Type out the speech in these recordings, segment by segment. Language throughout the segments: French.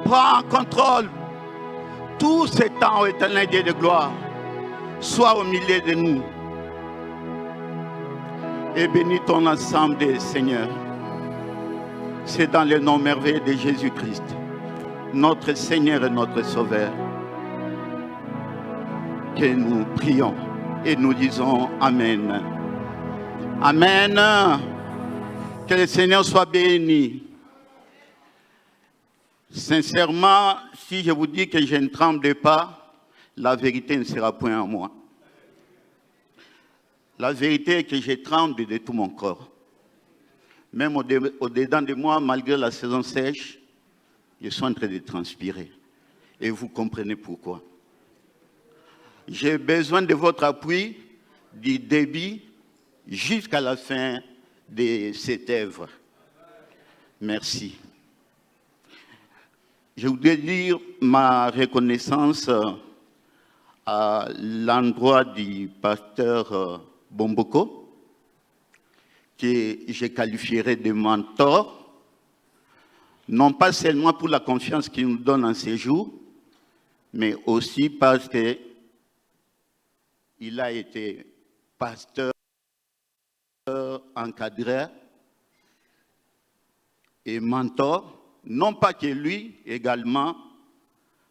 Prends contrôle. Tout ce temps, éternel Dieu de gloire, sois au milieu de nous. Et bénis ton ensemble des seigneurs. C'est dans le nom merveilleux de Jésus-Christ, notre Seigneur et notre Sauveur, que nous prions et nous disons Amen. Amen. Que le Seigneur soit béni. Sincèrement, si je vous dis que je ne tremble pas, la vérité ne sera point en moi. La vérité est que je tremble de tout mon corps. Même au-dedans de moi, malgré la saison sèche, je suis en train de transpirer. Et vous comprenez pourquoi. J'ai besoin de votre appui, du débit, jusqu'à la fin de cette œuvre. Merci. Je voudrais dire ma reconnaissance à l'endroit du pasteur Bomboko, que je qualifierais de mentor, non pas seulement pour la confiance qu'il nous donne en ces jours, mais aussi parce qu'il a été pasteur, encadreur et mentor. Non pas que lui, également,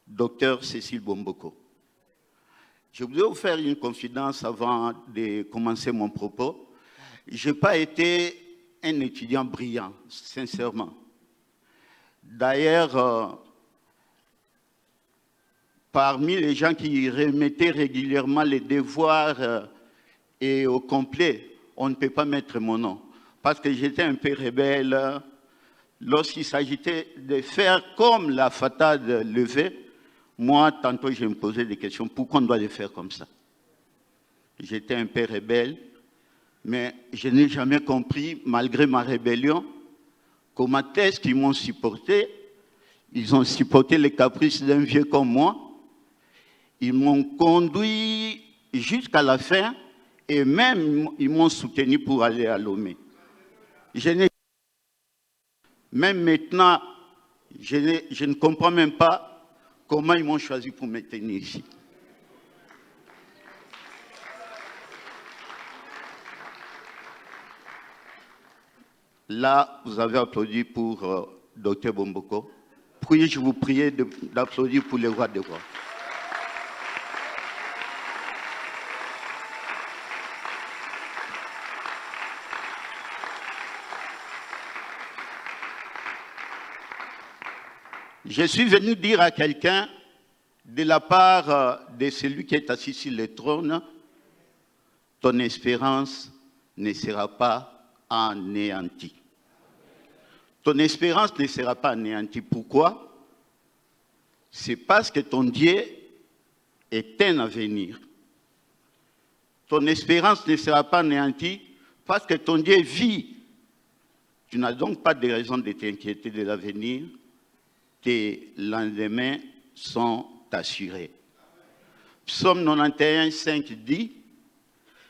docteur Cécile Bomboko. Je voudrais vous faire une confidence avant de commencer mon propos. Je n'ai pas été un étudiant brillant, sincèrement. D'ailleurs, parmi les gens qui remettaient régulièrement les devoirs et au complet, on ne peut pas mettre mon nom. Parce que j'étais un peu rebelle. Lorsqu'il s'agissait de faire comme la fatade levée, moi, tantôt, je me posais des questions. Pourquoi on doit le faire comme ça? J'étais un peu rebelle, mais je n'ai jamais compris, malgré ma rébellion, comment est-ce qu'ils m'ont supporté. Ils ont supporté les caprices d'un vieux comme moi. Ils m'ont conduit jusqu'à la fin et même ils m'ont soutenu pour aller à Lomé. Même maintenant, je ne comprends même pas comment ils m'ont choisi pour me tenir ici. Là, vous avez applaudi pour Dr Bomboko. Puis-je vous prier d'applaudir pour le roi des rois? Je suis venu dire à quelqu'un, de la part de celui qui est assis sur le trône, ton espérance ne sera pas anéantie. Ton espérance ne sera pas anéantie. Pourquoi? C'est parce que ton Dieu est un avenir. Ton espérance ne sera pas anéantie parce que ton Dieu vit. Tu n'as donc pas de raison de t'inquiéter de l'avenir. Tes lendemains sont assurés. Psaume 91, 5 dit,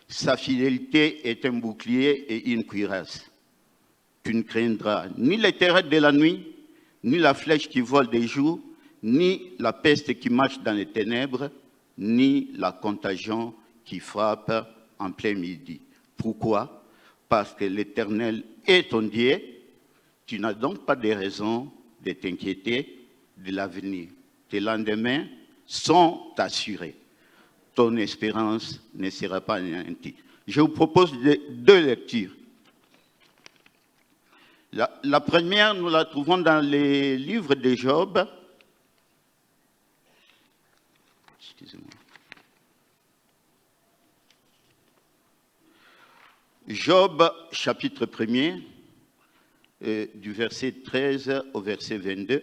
sa fidélité est un bouclier et une cuirasse. Tu ne craindras ni les terreurs de la nuit, ni la flèche qui vole des jours, ni la peste qui marche dans les ténèbres, ni la contagion qui frappe en plein midi. Pourquoi? Parce que l'Éternel est ton Dieu. Tu n'as donc pas de raison de t'inquiéter de l'avenir. Tes lendemains sont assurés. Ton espérance ne sera pas anéantie. Je vous propose deux lectures. La première, nous la trouvons dans les livres de Job. Excusez-moi. Job, chapitre 1er. Du verset 13 au verset 22.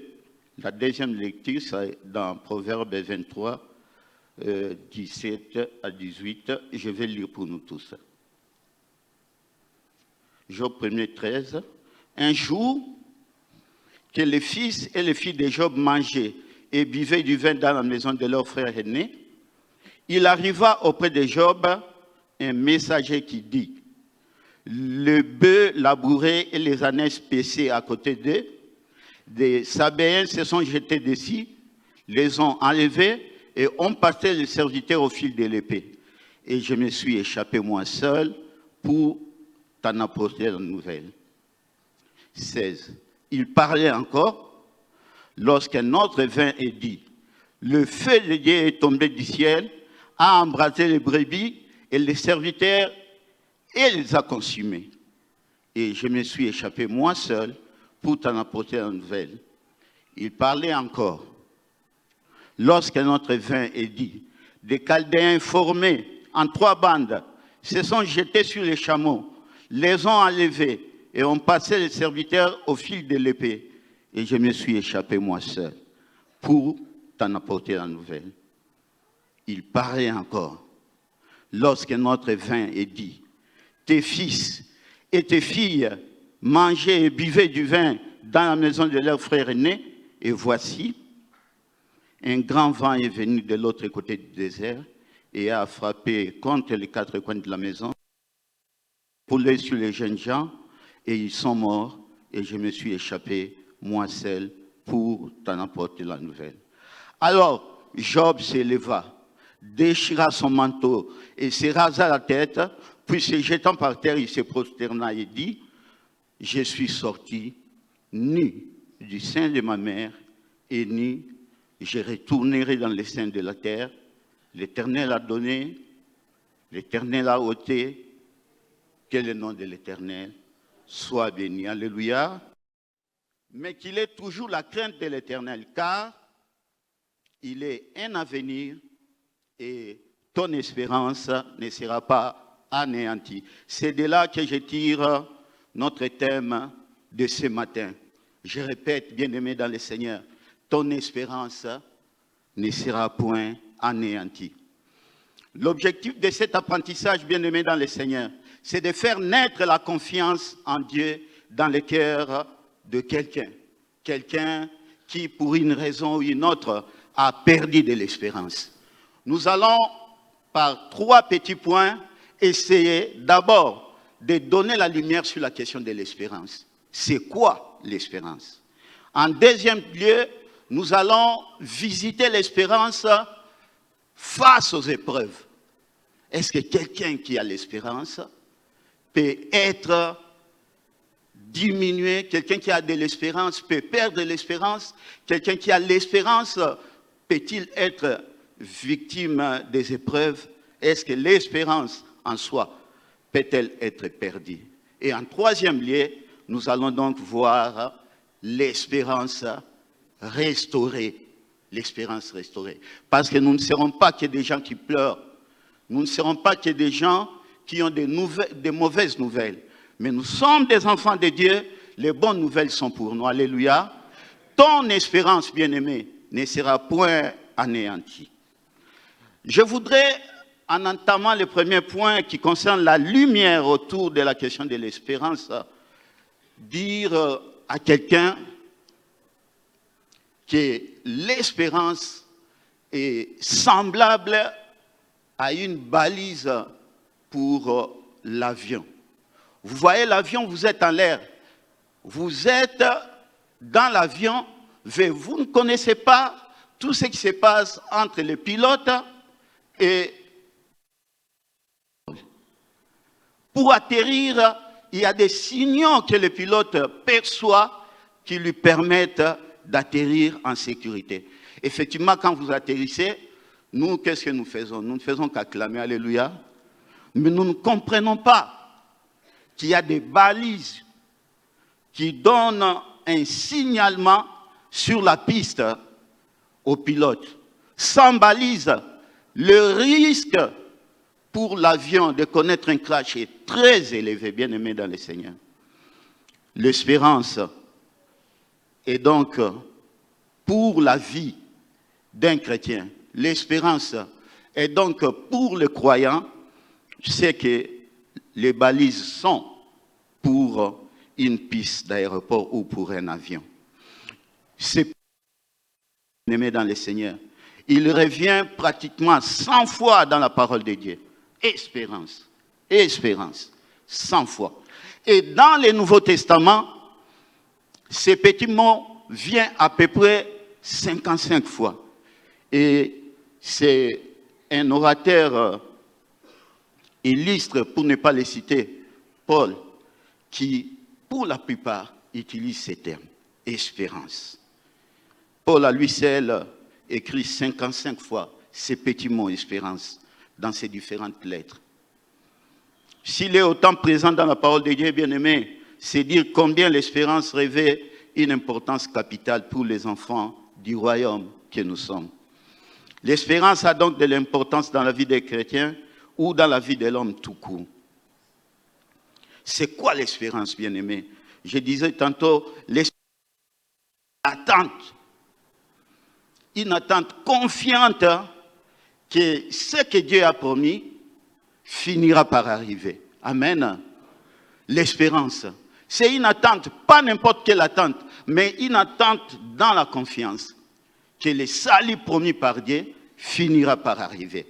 La deuxième lecture, c'est dans Proverbe 23, 17 à 18. Je vais lire pour nous tous. Job 1er, 13. Un jour, que les fils et les filles de Job mangeaient et buvaient du vin dans la maison de leur frère aîné, il arriva auprès de Job un messager qui dit, le bœuf labouré et les ânes paissés à côté d'eux, des Sabéens se sont jetés dessus, les ont enlevés et ont passé les serviteurs au fil de l'épée. Et je me suis échappé moi seul pour t'en apporter la nouvelle. 16. Il parlait encore lorsqu'un autre vint et dit, le feu de Dieu est tombé du ciel, a embrasé les brebis et les serviteurs et les a consumés. Et je me suis échappé moi seul pour t'en apporter la nouvelle. Il parlait encore lorsqu'un autre vint et dit, des Chaldéens formés en 3 bandes se sont jetés sur les chameaux, les ont enlevés et ont passé les serviteurs au fil de l'épée. Et je me suis échappé moi seul pour t'en apporter la nouvelle. Il parlait encore lorsqu'un autre vint et dit, tes fils et tes filles mangeaient et buvaient du vin dans la maison de leur frère aîné, et voici, un grand vent est venu de l'autre côté du désert et a frappé contre les 4 coins de la maison, roulé sur les jeunes gens, et ils sont morts, et je me suis échappé, moi seul, pour t'en apporter la nouvelle. Alors, Job s'éleva, déchira son manteau et se rasa la tête, puis se jetant par terre, il se prosterna et dit, je suis sorti nu du sein de ma mère, et nu, je retournerai dans les seins de la terre. L'Éternel a donné, l'Éternel a ôté, que le nom de l'Éternel soit béni. Alléluia. Mais qu'il ait toujours la crainte de l'Éternel, car il est un avenir et ton espérance ne sera pas anéantie. C'est de là que je tire notre thème de ce matin. Je répète, bien-aimé dans le Seigneur, ton espérance ne sera point anéantie. L'objectif de cet apprentissage, bien-aimé dans le Seigneur, c'est de faire naître la confiance en Dieu dans le cœur de quelqu'un. Quelqu'un qui, pour une raison ou une autre, a perdu de l'espérance. Nous allons, par 3 petits points, essayer d'abord de donner la lumière sur la question de l'espérance. C'est quoi l'espérance? En deuxième lieu, nous allons visiter l'espérance face aux épreuves. Est-ce que quelqu'un qui a l'espérance peut être diminué? Quelqu'un qui a de l'espérance peut perdre l'espérance? Quelqu'un qui a l'espérance peut-il être victime des épreuves? Est-ce que l'espérance en soi peut-elle être perdue? Et en troisième lieu, nous allons donc voir l'espérance restaurée. L'espérance restaurée. Parce que nous ne serons pas que des gens qui pleurent. Nous ne serons pas que des gens qui ont des mauvaises nouvelles. Mais nous sommes des enfants de Dieu. Les bonnes nouvelles sont pour nous. Alléluia. Ton espérance, bien-aimée, ne sera point anéantie. Je voudrais, en entamant le premier point qui concerne la lumière autour de la question de l'espérance, dire à quelqu'un que l'espérance est semblable à une balise pour l'avion. Vous voyez l'avion, vous êtes en l'air. Vous êtes dans l'avion, vous ne connaissez pas tout ce qui se passe entre les pilotes et... Pour atterrir, il y a des signaux que le pilote perçoit qui lui permettent d'atterrir en sécurité. Effectivement, quand vous atterrissez, nous, qu'est-ce que nous faisons? Nous ne faisons qu'acclamer, alléluia. Mais nous ne comprenons pas qu'il y a des balises qui donnent un signalement sur la piste au pilote. Sans balise, le risque pour l'avion de connaître un crash est très élevé, bien aimé dans le Seigneur. L'espérance est donc pour la vie d'un chrétien. L'espérance est donc pour le croyant, c'est que les balises sont pour une piste d'aéroport ou pour un avion. C'est bien aimé dans le Seigneur. Il revient pratiquement 100 fois dans la parole de Dieu. Espérance, espérance, 100 fois. Et dans le Nouveau Testament, ces petits mots vient à peu près 55 fois. Et c'est un orateur illustre, pour ne pas les citer, Paul, qui, pour la plupart, utilise ces termes. Espérance. Paul, à lui seul, écrit 55 fois ces petits mots espérance dans ses différentes lettres. S'il est autant présent dans la parole de Dieu, bien-aimé, c'est dire combien l'espérance revêt une importance capitale pour les enfants du royaume que nous sommes. L'espérance a donc de l'importance dans la vie des chrétiens ou dans la vie de l'homme tout court. C'est quoi l'espérance, bien-aimé? Je disais tantôt, l'espérance, une attente confiante que ce que Dieu a promis finira par arriver. Amen. L'espérance, c'est une attente, pas n'importe quelle attente, mais une attente dans la confiance que le salut promis par Dieu finira par arriver.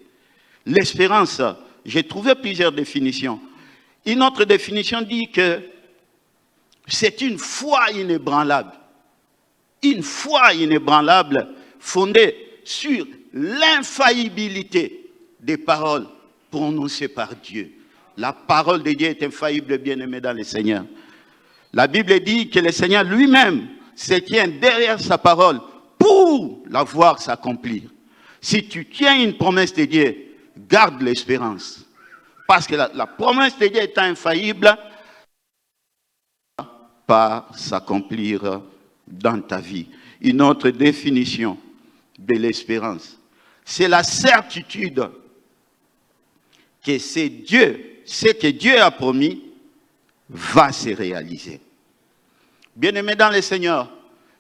L'espérance, j'ai trouvé plusieurs définitions. Une autre définition dit que c'est une foi inébranlable. Une foi inébranlable fondée sur l'infaillibilité des paroles prononcées par Dieu. La parole de Dieu est infaillible, bien-aimé dans le Seigneur. La Bible dit que le Seigneur lui-même se tient derrière sa parole pour la voir s'accomplir. Si tu tiens une promesse de Dieu, garde l'espérance. Parce que la promesse de Dieu est infaillible, par s'accomplir dans ta vie. Une autre définition de l'espérance, c'est la certitude que c'est Dieu, ce que Dieu a promis va se réaliser. Bien-aimés dans le Seigneur,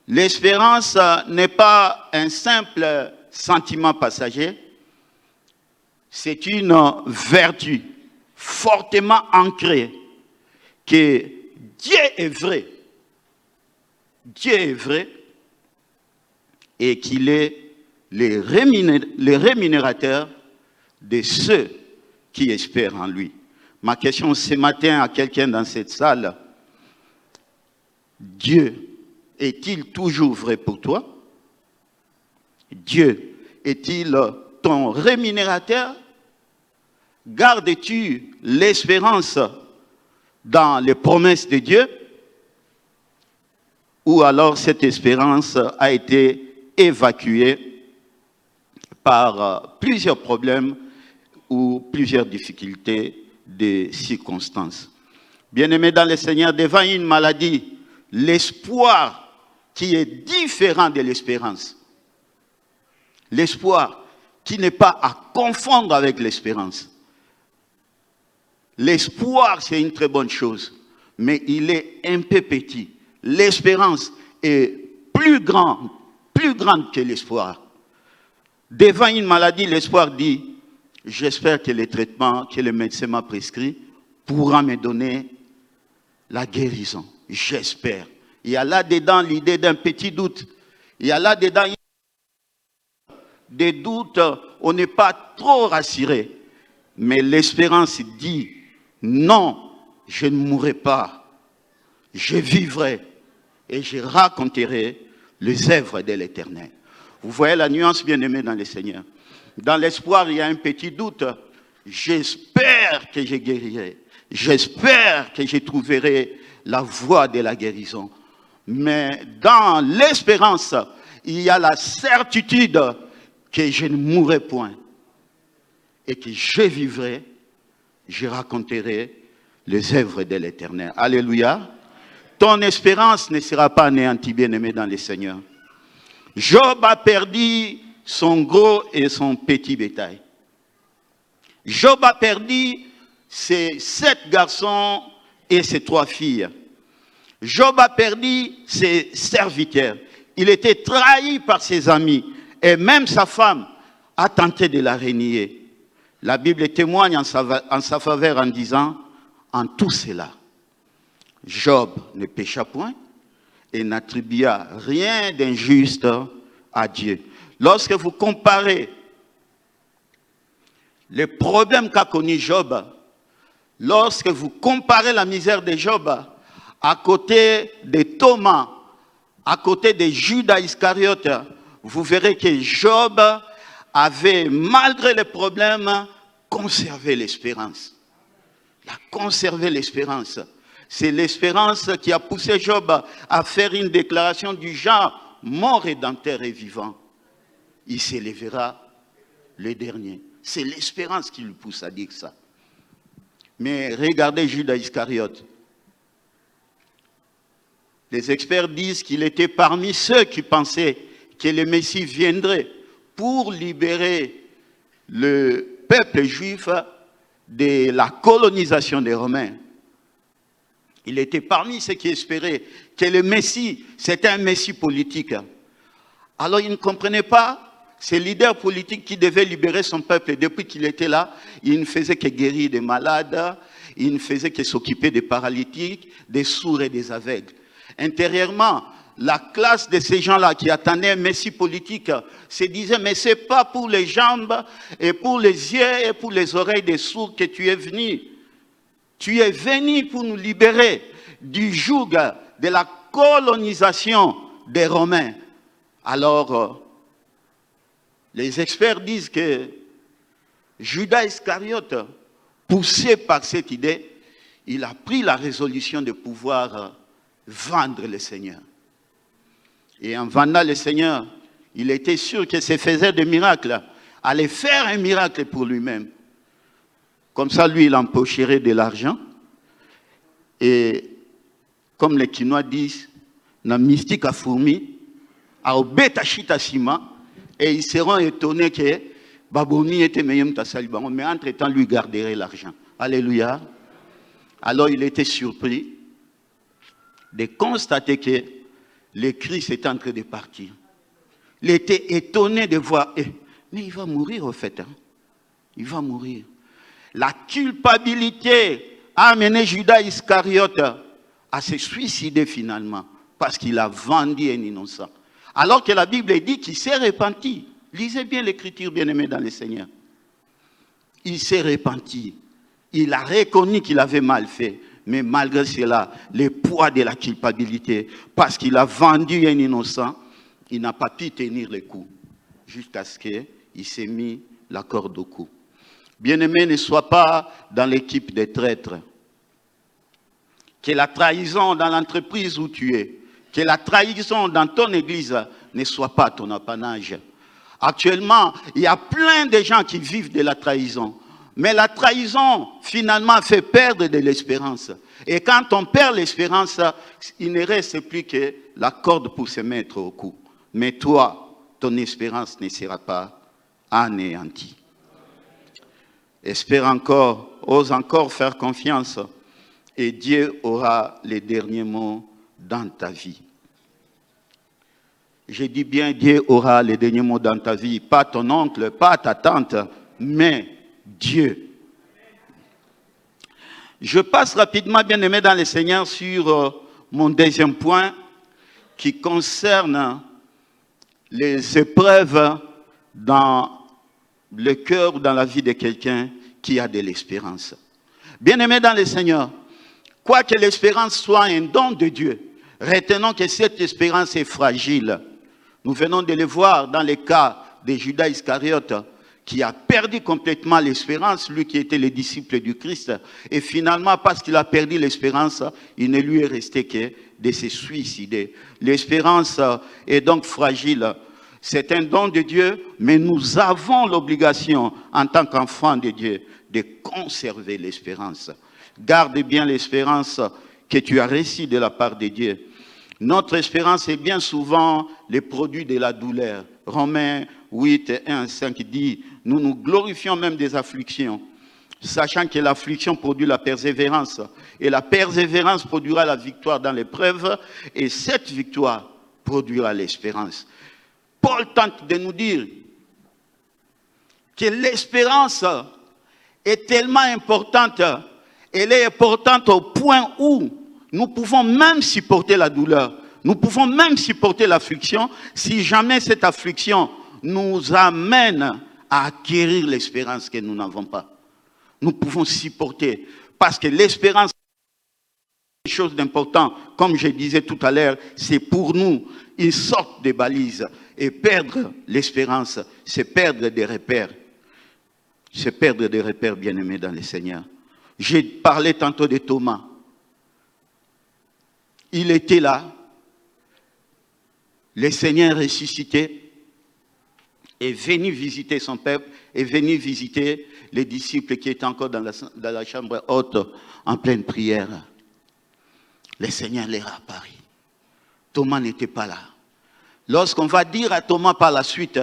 l'espérance n'est pas un simple sentiment passager, c'est une vertu fortement ancrée que Dieu est vrai. Dieu est vrai et qu'il est le rémunérateur de ceux qui espèrent en lui. Ma question ce matin à quelqu'un dans cette salle, Dieu est-il toujours vrai pour toi? Dieu est-il ton rémunérateur? Gardes-tu l'espérance dans les promesses de Dieu? Ou alors cette espérance a été évacuée par plusieurs problèmes ou plusieurs difficultés de circonstances. Bien-aimés dans le Seigneur, devant une maladie, l'espoir qui est différent de l'espérance, l'espoir qui n'est pas à confondre avec l'espérance. L'espoir, c'est une très bonne chose, mais il est un peu petit. L'espérance est plus grande que l'espoir. Devant une maladie, l'espoir dit, j'espère que le traitement que le médecin m'a prescrit pourra me donner la guérison. J'espère. Il y a là-dedans l'idée d'un petit doute. Il y a là-dedans des doutes, on n'est pas trop rassuré. Mais l'espérance dit, non, je ne mourrai pas. Je vivrai et je raconterai les œuvres de l'Éternel. Vous voyez la nuance, bien-aimée dans le Seigneur. Dans l'espoir, il y a un petit doute. J'espère que je guérirai. J'espère que je trouverai la voie de la guérison. Mais dans l'espérance, il y a la certitude que je ne mourrai point. Et que je vivrai, je raconterai les œuvres de l'Éternel. Alléluia. Ton espérance ne sera pas anéantie, bien-aimé dans le Seigneur. Job a perdu son gros et son petit bétail. Job a perdu ses 7 garçons et ses 3 filles. Job a perdu ses serviteurs. Il était trahi par ses amis. Et même sa femme a tenté de la renier. La Bible témoigne en sa faveur en disant, en tout cela, Job ne pécha point et n'attribua rien d'injuste à Dieu. Lorsque vous comparez les problèmes qu'a connu Job, lorsque vous comparez la misère de Job à côté de Thomas, à côté de Judas Iscariote, vous verrez que Job avait, malgré les problèmes, conservé l'espérance. Il a conservé l'espérance. C'est l'espérance qui a poussé Job à faire une déclaration du genre, mon Rédempteur est vivant. Il s'élèvera le dernier. C'est l'espérance qui le pousse à dire ça. Mais regardez Judas Iscariote. Les experts disent qu'il était parmi ceux qui pensaient que le Messie viendrait pour libérer le peuple juif de la colonisation des Romains. Il était parmi ceux qui espéraient que le Messie, c'était un Messie politique. Alors il ne comprenait pas ces leaders politiques qui devaient libérer son peuple. Et depuis qu'il était là, il ne faisait que guérir des malades, il ne faisait que s'occuper des paralytiques, des sourds et des aveugles. Intérieurement, la classe de ces gens-là qui attendaient un messie politique se disait, mais ce n'est pas pour les jambes et pour les yeux et pour les oreilles des sourds que tu es venu. Tu es venu pour nous libérer du joug de la colonisation des Romains. Alors, les experts disent que Judas Iscariote, poussé par cette idée, il a pris la résolution de pouvoir vendre le Seigneur. Et en vendant le Seigneur, il était sûr que ce faisait des miracles, allait faire un miracle pour lui-même. Comme ça, lui, il empocherait de l'argent. Et comme les Quinois disent, na mystique à fourmi, à obéta chita sima, et ils seront étonnés que Baboni était meilleur que Saliban, mais entre-temps, lui garderait l'argent. Alléluia. Alors, il était surpris de constater que le Christ était en train de partir. Il était étonné de voir, mais il va mourir au fait. Hein? Il va mourir. La culpabilité a amené Judas Iscariote à se suicider finalement, parce qu'il a vendu un innocent. Alors que la Bible dit qu'il s'est repenti. Lisez bien l'écriture, bien-aimé dans le Seigneur. Il s'est repenti. Il a reconnu qu'il avait mal fait. Mais malgré cela, le poids de la culpabilité, parce qu'il a vendu un innocent, il n'a pas pu tenir le coup, jusqu'à ce qu'il s'est mis la corde au cou. Bien-aimé, ne sois pas dans l'équipe des traîtres. Que la trahison dans l'entreprise où tu es, que la trahison dans ton église ne soit pas ton apanage. Actuellement, il y a plein de gens qui vivent de la trahison. Mais la trahison, finalement, fait perdre de l'espérance. Et quand on perd l'espérance, il ne reste plus que la corde pour se mettre au cou. Mais toi, ton espérance ne sera pas anéantie. Espère encore, ose encore faire confiance. Et Dieu aura les derniers mots dans ta vie. Je dis bien, Dieu aura les derniers mots dans ta vie. Pas ton oncle, pas ta tante, mais Dieu. Je passe rapidement, bien-aimé dans le Seigneur, sur mon deuxième point qui concerne les épreuves dans le cœur ou dans la vie de quelqu'un qui a de l'espérance. Bien-aimé dans le Seigneur, quoique l'espérance soit un don de Dieu, retenons que cette espérance est fragile. Nous venons de le voir dans le cas de Judas Iscariote, qui a perdu complètement l'espérance, lui qui était le disciple du Christ. Et finalement, parce qu'il a perdu l'espérance, il ne lui est resté que de se suicider. L'espérance est donc fragile. C'est un don de Dieu, mais nous avons l'obligation, en tant qu'enfants de Dieu, de conserver l'espérance. Garde bien l'espérance que tu as reçue de la part de Dieu. Notre espérance est bien souvent le produit de la douleur. Romains 8, 1, 5 dit, nous nous glorifions même des afflictions, sachant que l'affliction produit la persévérance. Et la persévérance produira la victoire dans l'épreuve, et cette victoire produira l'espérance. Paul tente de nous dire que l'espérance est tellement importante, elle est importante au point où nous pouvons même supporter la douleur, nous pouvons même supporter l'affliction si jamais cette affliction nous amène à acquérir l'espérance que nous n'avons pas. Nous pouvons supporter parce que l'espérance Quelque chose d'important, comme je disais tout à l'heure, c'est pour nous une sorte de balise. Et perdre l'espérance, c'est perdre des repères. C'est perdre des repères, bien-aimés dans le Seigneur. J'ai parlé tantôt de Thomas. Il était là. Le Seigneur ressuscité est venu visiter son peuple, est venu visiter les disciples qui étaient encore dans la chambre haute en pleine prière. Le Seigneur leur a apparu. Thomas n'était pas là. Lorsqu'on va dire à Thomas par la suite,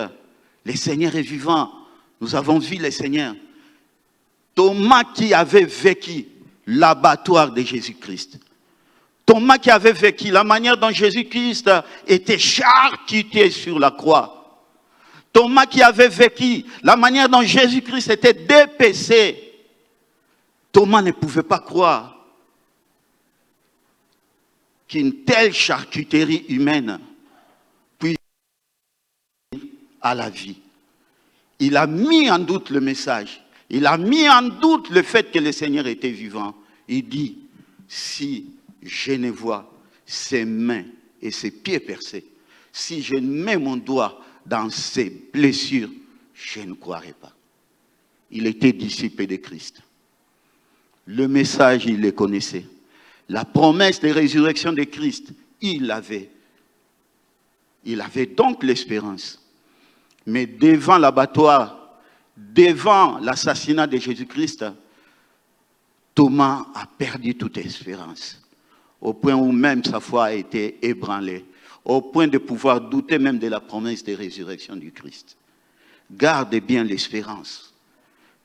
le Seigneur est vivant, nous avons vu le Seigneur. Thomas qui avait vécu l'abattoir de Jésus-Christ. Thomas qui avait vécu la manière dont Jésus-Christ était charcuté sur la croix. Thomas qui avait vécu la manière dont Jésus-Christ était dépecé. Thomas ne pouvait pas croire qu'une telle charcuterie humaine puisse à la vie. Il a mis en doute le message. Il a mis en doute le fait que le Seigneur était vivant. Il dit, si je ne vois ses mains et ses pieds percés, si je mets mon doigt dans ses blessures, je ne croirai pas. Il était disciple de Christ. Le message, il le connaissait. La promesse de résurrection de Christ, il l'avait. Il avait donc l'espérance. Mais devant l'abattoir, devant l'assassinat de Jésus-Christ, Thomas a perdu toute espérance. Au point où même sa foi a été ébranlée. Au point de pouvoir douter même de la promesse de résurrection du Christ. Garde bien l'espérance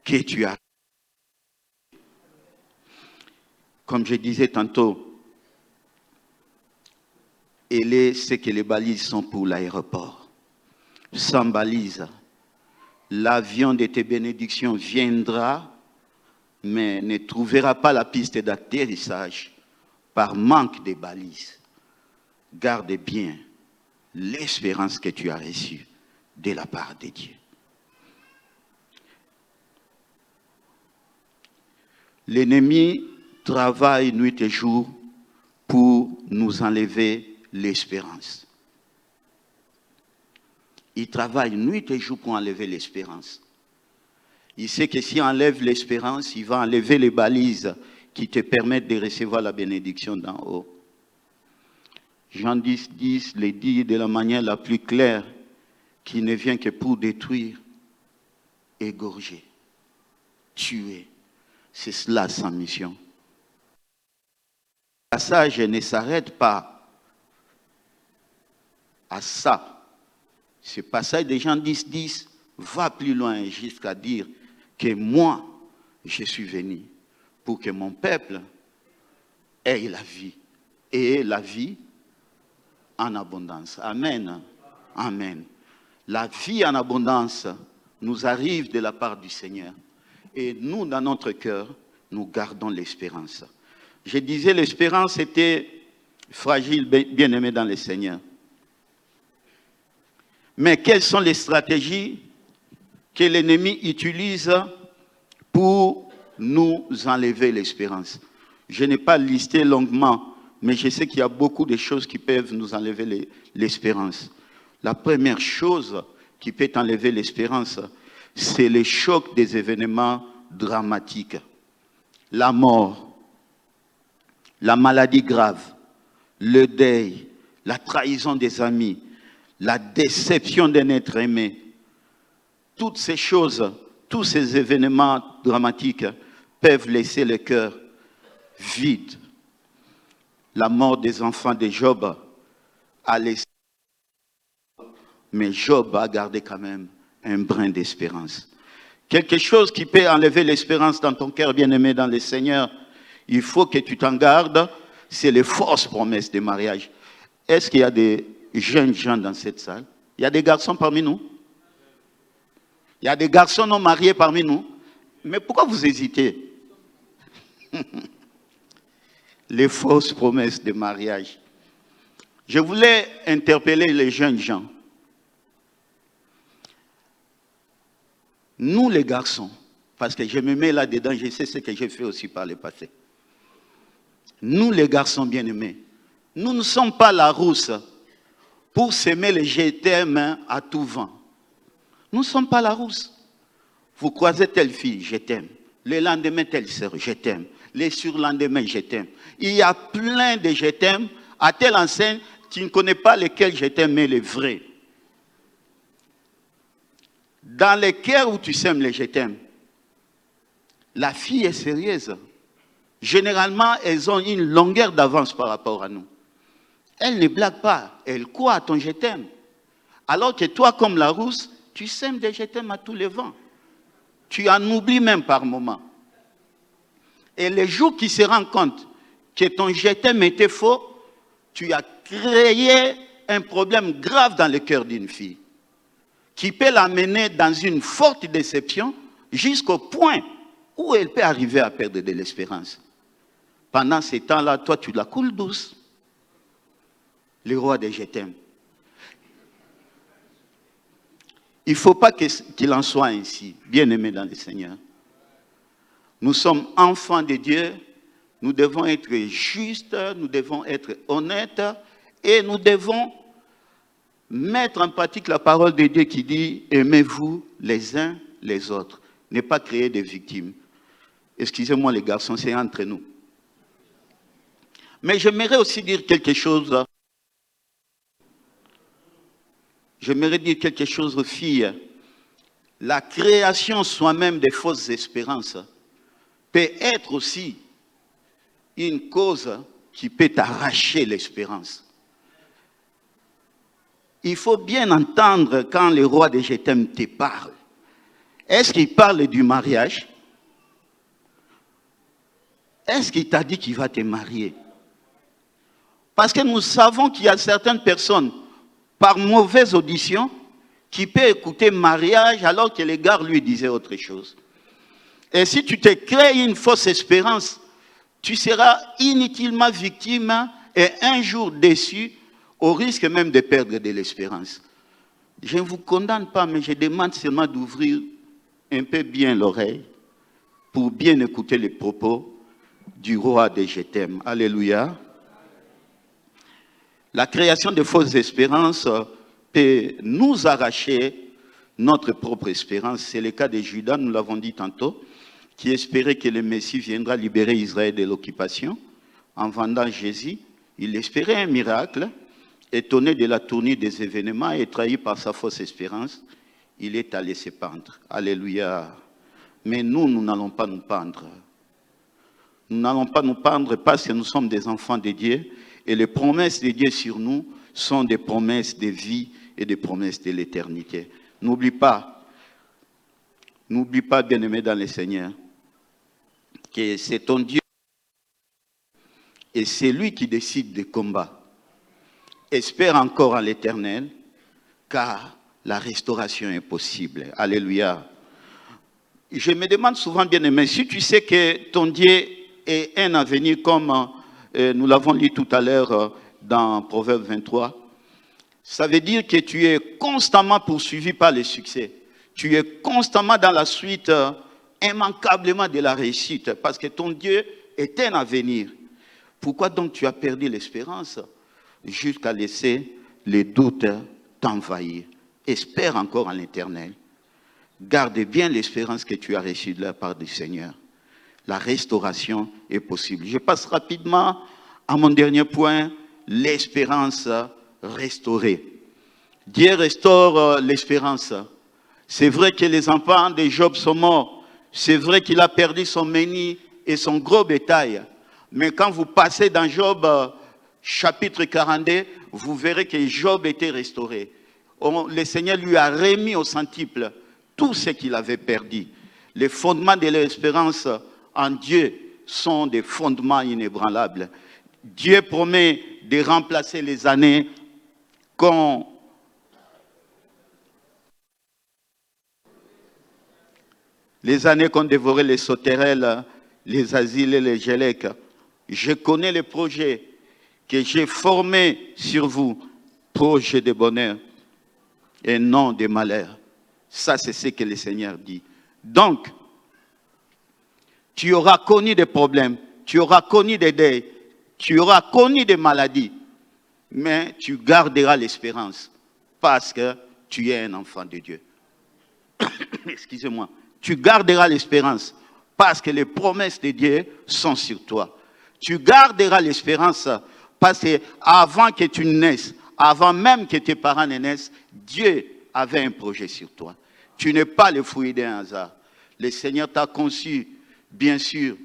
que tu as. Comme je disais tantôt, c'est que les balises sont pour l'aéroport. Sans balises, l'avion de tes bénédictions viendra, mais ne trouvera pas la piste d'atterrissage par manque de balises. Garde bien l'espérance que tu as reçue de la part de Dieu. L'ennemi travaille nuit et jour pour nous enlever l'espérance. Il travaille nuit et jour pour enlever l'espérance. Il sait que s'il enlève l'espérance, il va enlever les balises qui te permettent de recevoir la bénédiction d'en haut. Jean 10, 10 le dit de la manière la plus claire, qu'il ne vient que pour détruire, égorger, tuer. C'est cela sa mission. Le passage ne s'arrête pas à ça. Ce passage de Jean 10, 10 va plus loin jusqu'à dire que moi, je suis venu pour que mon peuple ait la vie. Et la vie en abondance. Amen. Amen. La vie en abondance nous arrive de la part du Seigneur. Et nous, dans notre cœur, nous gardons l'espérance. Je disais, l'espérance était fragile, bien aimée dans le Seigneur. Mais quelles sont les stratégies que l'ennemi utilise pour nous enlever l'espérance? Je n'ai pas listé longuement, mais je sais qu'il y a beaucoup de choses qui peuvent nous enlever l'espérance. La première chose qui peut enlever l'espérance, c'est le choc des événements dramatiques. La mort, la maladie grave, le deuil, la trahison des amis, la déception d'un être aimé. Toutes ces choses, tous ces événements dramatiques peuvent laisser le cœur vide. La mort des enfants de Job a laissé, mais Job a gardé quand même un brin d'espérance. Quelque chose qui peut enlever l'espérance dans ton cœur, bien-aimé dans le Seigneur, il faut que tu t'en gardes, c'est les fausses promesses de mariage. Est-ce qu'il y a des jeunes gens dans cette salle? Il y a des garçons parmi nous? Il y a des garçons non mariés parmi nous? Mais pourquoi vous hésitez? Les fausses promesses de mariage. Je voulais interpeller les jeunes gens. Nous les garçons, parce que je me mets là-dedans, je sais ce que j'ai fait aussi par le passé. Nous les garçons bien-aimés, nous ne sommes pas la rousse pour s'aimer les je t'aime à tout vent. Nous ne sommes pas la rousse. Vous croisez telle fille, je t'aime. Le lendemain, telle sœur, je t'aime. Les surlendemains, je t'aime. Il y a plein de je t'aime. À telle enseigne, tu ne connais pas lesquels je t'aime, mais les vrais. Dans les cœurs où tu sèmes les je t'aime, la fille est sérieuse. Généralement, elles ont une longueur d'avance par rapport à nous. Elles ne blaguent pas. Elles croient à ton je t'aime. Alors que toi, comme la rousse, tu sèmes des je t'aime à tous les vents. Tu en oublies même par moment. Et les jours qui se rendent compte que ton je t'aime était faux, tu as créé un problème grave dans le cœur d'une fille qui peut l'amener dans une forte déception jusqu'au point où elle peut arriver à perdre de l'espérance. Pendant ces temps-là, toi, tu la coules douce. Le roi des je t'aime. Il ne faut pas qu'il en soit ainsi, bien-aimés dans le Seigneur. Nous sommes enfants de Dieu, nous devons être justes, nous devons être honnêtes et nous devons mettre en pratique la parole de Dieu qui dit « Aimez-vous les uns les autres ». Ne pas créer des victimes. Excusez-moi les garçons, c'est entre nous. Mais j'aimerais aussi dire quelque chose. J'aimerais dire quelque chose aux filles. La création soi-même des fausses espérances peut être aussi une cause qui peut t'arracher l'espérance. Il faut bien entendre quand le roi des je t'aime te parle. Est-ce qu'il parle du mariage? Est-ce qu'il t'a dit qu'il va te marier? Parce que nous savons qu'il y a certaines personnes, par mauvaise audition, qui peuvent écouter mariage alors que les gars lui disaient autre chose. Et si tu te crées une fausse espérance, tu seras inutilement victime et un jour déçu, au risque même de perdre de l'espérance. Je ne vous condamne pas, mais je demande seulement d'ouvrir un peu bien l'oreille pour bien écouter les propos du roi des je t'aime. Alléluia. La création de fausses espérances peut nous arracher notre propre espérance. C'est le cas de Judas, nous l'avons dit tantôt, qui espérait que le Messie viendra libérer Israël de l'occupation. En vendant Jésus, il espérait un miracle. Étonné de la tournure des événements et trahi par sa fausse espérance, il est allé se pendre. Alléluia. Mais nous n'allons pas nous pendre. Nous n'allons pas nous pendre parce que nous sommes des enfants de Dieu et les promesses de Dieu sur nous sont des promesses de vie et des promesses de l'éternité. N'oublie pas, bien-aimé dans le Seigneur, que c'est ton Dieu et c'est lui qui décide des combats. Espère encore en l'Éternel, car la restauration est possible. Alléluia. Je me demande souvent, bien-aimé, si tu sais que ton Dieu est un avenir, comme nous l'avons lu tout à l'heure dans Proverbe 23, ça veut dire que tu es constamment poursuivi par le succès. Tu es constamment dans la suite immanquablement de la réussite, parce que ton Dieu est un avenir. Pourquoi donc tu as perdu l'espérance jusqu'à laisser les doutes t'envahir? Espère encore en l'Éternel. Garde bien l'espérance que tu as reçue de la part du Seigneur. La restauration est possible. Je passe rapidement à mon dernier point, l'espérance restaurée. Dieu restaure l'espérance. C'est vrai que les enfants de Job sont morts. C'est vrai qu'il a perdu son ménil et son gros bétail. Mais quand vous passez dans Job chapitre 42, vous verrez que Job était restauré. Le Seigneur lui a remis au centuple tout ce qu'il avait perdu. Les fondements de l'espérance en Dieu sont des fondements inébranlables. Dieu promet de remplacer les années qu'on dévorait les sauterelles, les asiles et les gélèques. Je connais les projets que j'ai formés sur vous, projets de bonheur et non de malheur. Ça, c'est ce que le Seigneur dit. Donc, tu auras connu des problèmes, tu auras connu des deuils, Tu auras connu des maladies, mais tu garderas l'espérance parce que tu es un enfant de Dieu. Excusez-moi. Tu garderas l'espérance parce que les promesses de Dieu sont sur toi. Tu garderas l'espérance parce que avant que tu naisses, avant même que tes parents ne naissent, Dieu avait un projet sur toi. Tu n'es pas le fruit d'un hasard. Le Seigneur t'a conçu, bien sûr,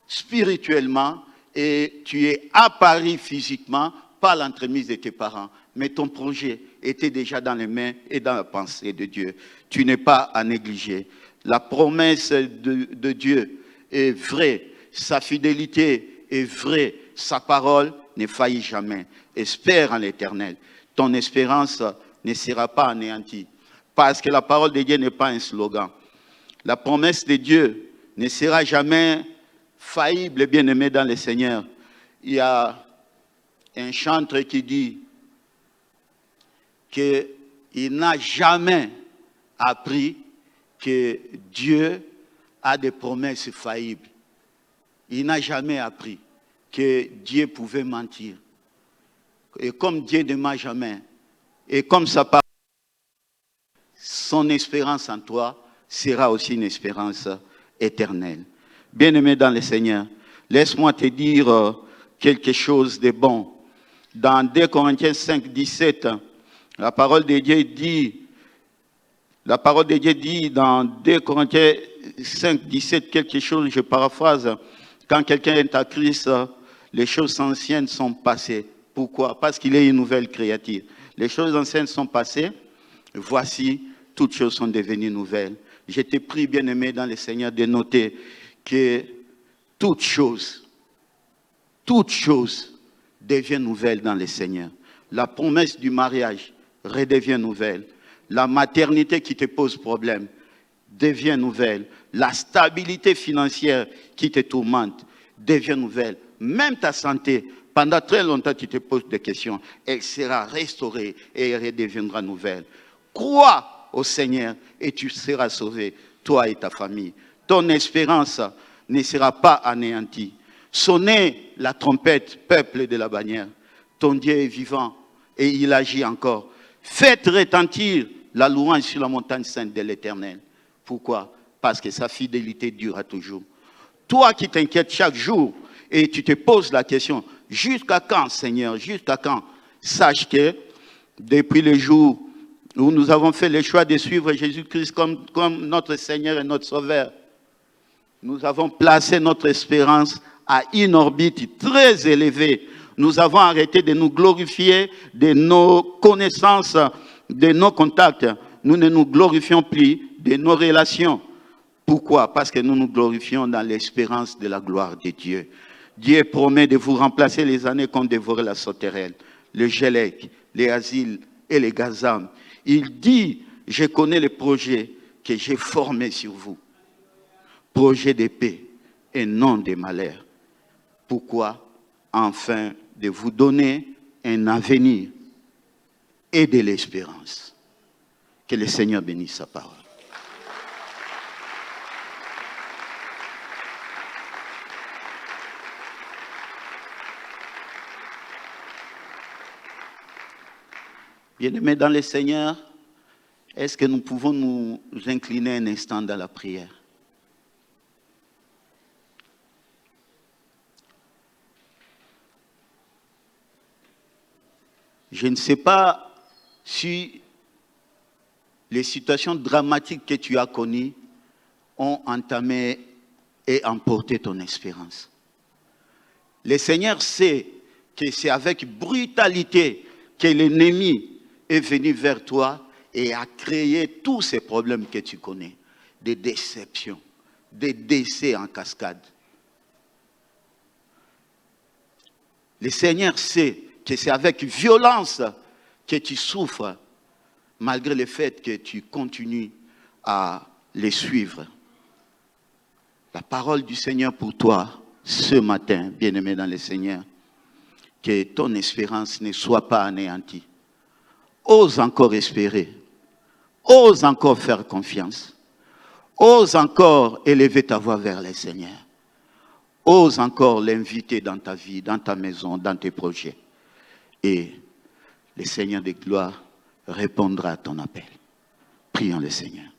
spirituellement, et tu es apparu physiquement par l'entremise de tes parents. Mais ton projet était déjà dans les mains et dans la pensée de Dieu. Tu n'es pas à négliger. La promesse de Dieu est vraie. Sa fidélité est vraie. Sa parole ne faillit jamais. Espère en l'Éternel. Ton espérance ne sera pas anéantie. Parce que la parole de Dieu n'est pas un slogan. La promesse de Dieu ne sera jamais faillible, bien-aimé dans le Seigneur. Il y a un chanteur qui dit qu'il n'a jamais appris que Dieu a des promesses faillibles. Il n'a jamais appris que Dieu pouvait mentir. Et comme Dieu ne ment jamais, et comme sa parole, son espérance en toi sera aussi une espérance éternelle. Bien-aimé dans le Seigneur, laisse-moi te dire quelque chose de bon. Dans 2 Corinthiens 5, 17, la parole de Dieu dit dans 2 Corinthiens 5, 17, quelque chose, je paraphrase, quand quelqu'un est à Christ, les choses anciennes sont passées. Pourquoi? Parce qu'il est une nouvelle créature. Les choses anciennes sont passées, voici, toutes choses sont devenues nouvelles. Je te prie, bien-aimé dans le Seigneur, de noter que toutes choses deviennent nouvelles dans le Seigneur. La promesse du mariage redevient nouvelle. La maternité qui te pose problème devient nouvelle. La stabilité financière qui te tourmente devient nouvelle. Même ta santé, pendant très longtemps tu te poses des questions, elle sera restaurée et elle redeviendra nouvelle. Crois au Seigneur et tu seras sauvé, toi et ta famille. Ton espérance ne sera pas anéantie. Sonnez la trompette, peuple de la bannière. Ton Dieu est vivant et il agit encore. Faites retentir la louange sur la montagne sainte de l'Éternel. Pourquoi? Parce que sa fidélité durera toujours. Toi qui t'inquiètes chaque jour et tu te poses la question, jusqu'à quand, Seigneur, jusqu'à quand? Sache que depuis le jour où nous avons fait le choix de suivre Jésus-Christ comme notre Seigneur et notre Sauveur, nous avons placé notre espérance à une orbite très élevée. Nous avons arrêté de nous glorifier de nos connaissances, de nos contacts. Nous ne nous glorifions plus de nos relations. Pourquoi? Parce que nous nous glorifions dans l'espérance de la gloire de Dieu. Dieu promet de vous remplacer les années qu'ont dévoré la sauterelle, le gélec, les asiles et les gazam. Il dit, je connais les projets que j'ai formés sur vous. Projet de paix et non de malheur. Pourquoi? Afin de vous donner un avenir et de l'espérance. Que le Seigneur bénisse sa parole. Bien-aimés dans le Seigneur, est-ce que nous pouvons nous incliner un instant dans la prière? Je ne sais pas si les situations dramatiques que tu as connues ont entamé et emporté ton espérance. Le Seigneur sait que c'est avec brutalité que l'ennemi est venu vers toi et a créé tous ces problèmes que tu connais. Des déceptions, des décès en cascade. Le Seigneur sait que c'est avec violence que tu souffres, malgré le fait que tu continues à les suivre. La parole du Seigneur pour toi, ce matin, bien-aimé dans le Seigneur, que ton espérance ne soit pas anéantie. Ose encore espérer. Ose encore faire confiance. Ose encore élever ta voix vers le Seigneur. Ose encore l'inviter dans ta vie, dans ta maison, dans tes projets. Et le Seigneur de gloire répondra à ton appel. Prions le Seigneur.